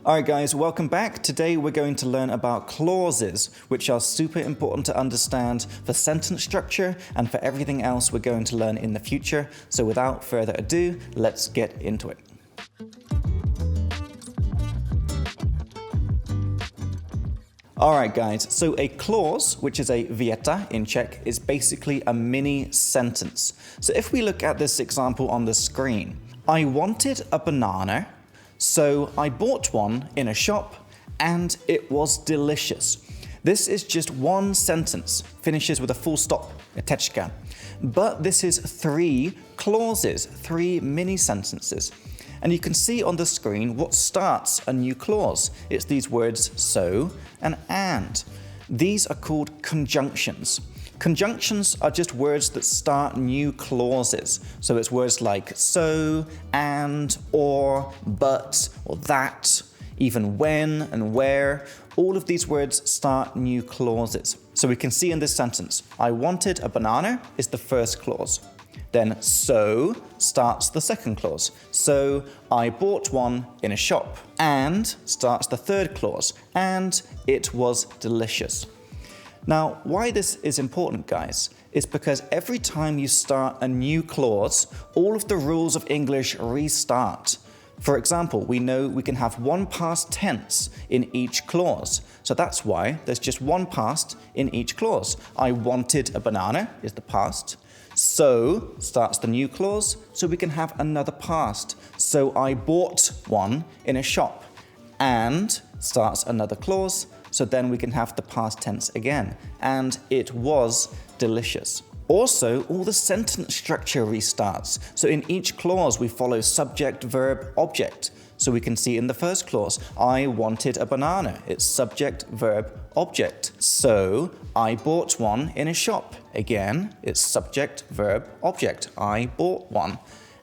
Alright guys, welcome back. Today we're going to learn about clauses, which are super important to understand for sentence structure and for everything else we're going to learn in the future. So without further ado, let's get into it. Alright guys, so a clause, which is a věta in Czech, is basically a mini sentence. So if we look at this example on the screen, I wanted a banana, so I bought one in a shop and it was delicious. This is just one sentence, finishes with a full stop, a tečka. But this is three clauses, three mini sentences. And you can see on the screen what starts a new clause. It's these words so and. These are called conjunctions. Conjunctions are just words that start new clauses. So it's words like so, and, or, but, or that, even when and where. All of these words start new clauses. So we can see in this sentence, I wanted a banana is the first clause. Then so starts the second clause. So I bought one in a shop. And starts the third clause. And it was delicious. Now, why this is important, guys, is because every time you start a new clause, all of the rules of English restart. For example, we know we can have one past tense in each clause. So that's why there's just one past in each clause. I wanted a banana is the past. So starts the new clause, so we can have another past. So I bought one in a shop. And starts another clause, so then we can have the past tense again. And it was delicious. Also, all the sentence structure restarts. So in each clause, we follow subject, verb, object. So we can see in the first clause, I wanted a banana. It's subject, verb, object. So I bought one in a shop. Again, it's subject, verb, object. I bought one.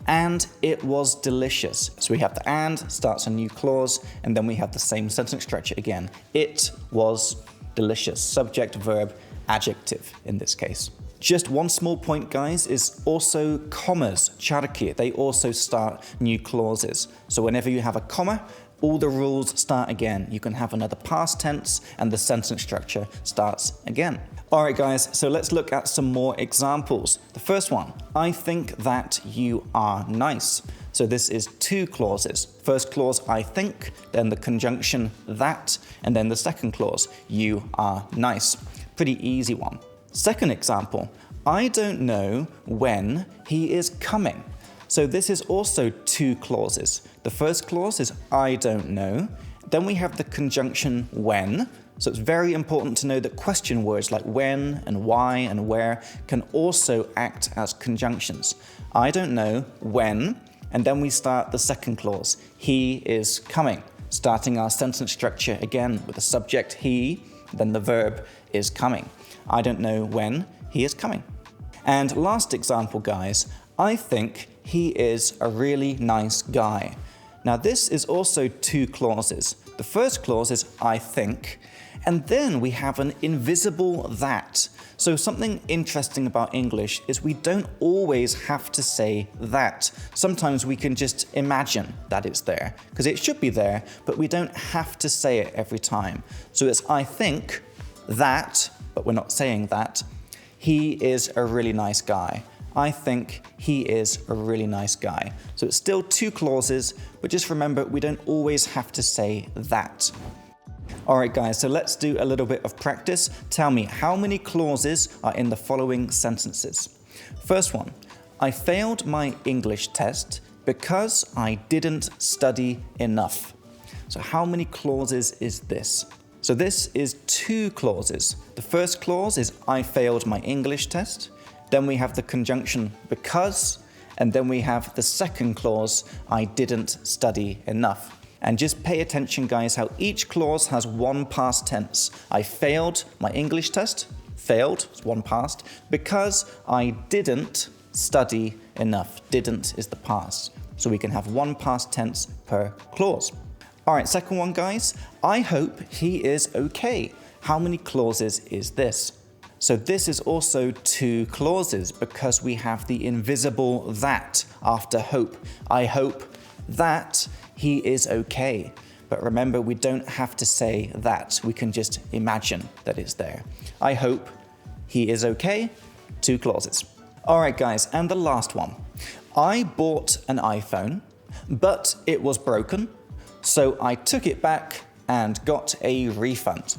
And it was delicious. So we have the and, starts a new clause, and then we have the same sentence structure again. It was delicious. Subject, verb, adjective in this case. Just one small point, guys, is also commas, čárky. They also start new clauses. So whenever you have a comma, all the rules start again. You can have another past tense and the sentence structure starts again. All right, guys, so let's look at some more examples. The first one, I think that you are nice. So this is two clauses. First clause, I think, then the conjunction that, and then the second clause, you are nice. Pretty easy one. Second example, I don't know when he is coming. So this is also two clauses. The first clause is I don't know. Then we have the conjunction when. So it's very important to know that question words like when and why and where can also act as conjunctions. I don't know when, and then we start the second clause. He is coming. Starting our sentence structure again with the subject he, then the verb is coming. I don't know when he is coming. And last example, guys, I think he is a really nice guy. Now this is also two clauses. The first clause is I think, and then we have an invisible that. So something interesting about English is we don't always have to say that. Sometimes we can just imagine that it's there, because it should be there, but we don't have to say it every time. So it's I think that, but we're not saying that, he is a really nice guy. I think he is a really nice guy. So it's still two clauses, but just remember, we don't always have to say that. All right, guys, so let's do a little bit of practice. Tell me, how many clauses are in the following sentences? First one, I failed my English test because I didn't study enough. So how many clauses is this? So this is two clauses. The first clause is I failed my English test. Then we have the conjunction because, and then we have the second clause, I didn't study enough. And just pay attention, guys, how each clause has one past tense. I failed my English test, failed, it's one past, because I didn't study enough. Didn't is the past. So we can have one past tense per clause. All right, second one, guys. I hope he is okay. How many clauses is this? So this is also two clauses because we have the invisible that after hope. I hope that he is okay. but remember, we don't have to say that. We can just imagine that it's there. I hope he is okay. 2 clauses. All right, guys, and the last one. I bought an iPhone, but it was broken, so I took it back and got a refund.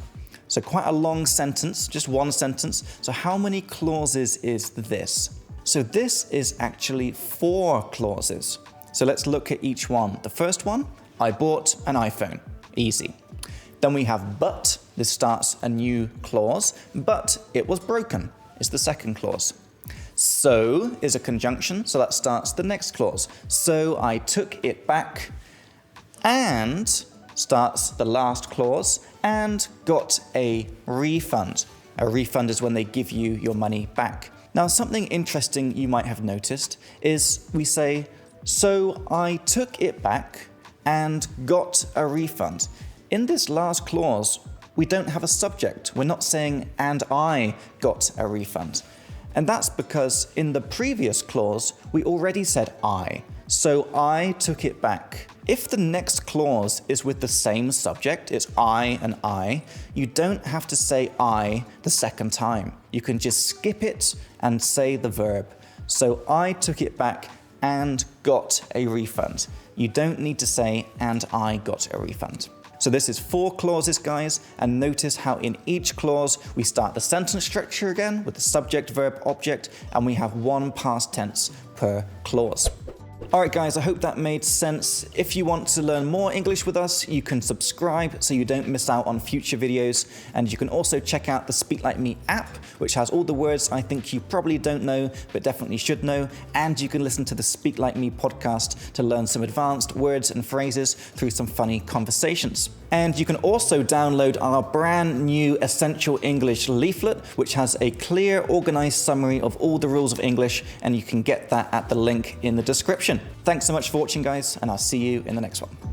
So quite a long sentence, just one sentence. So how many clauses is this? So this is actually 4 clauses. So let's look at each one. The first one, I bought an iPhone. Easy. Then we have but. This starts a new clause. But it was broken is the second clause. So is a conjunction, so that starts the next clause. So I took it back, and starts the last clause, and got a refund. A refund is when they give you your money back. Now, something interesting you might have noticed is we say, so I took it back and got a refund. In this last clause, we don't have a subject. We're not saying, and I got a refund. And that's because in the previous clause, we already said I. So I took it back. If the next clause is with the same subject, it's I and I, you don't have to say I the second time. You can just skip it and say the verb. So I took it back and got a refund. You don't need to say and I got a refund. So this is 4 clauses, guys, and notice how in each clause we start the sentence structure again with the subject, verb, object, and we have 1 past tense per clause. All right, guys, I hope that made sense. If you want to learn more English with us, you can subscribe so you don't miss out on future videos. And you can also check out the Speak Like Me app, which has all the words I think you probably don't know, but definitely should know. And you can listen to the Speak Like Me podcast to learn some advanced words and phrases through some funny conversations. And you can also download our brand new Essential English leaflet, which has a clear, organized summary of all the rules of English, and you can get that at the link in the description. Thanks so much for watching, guys, and I'll see you in the next one.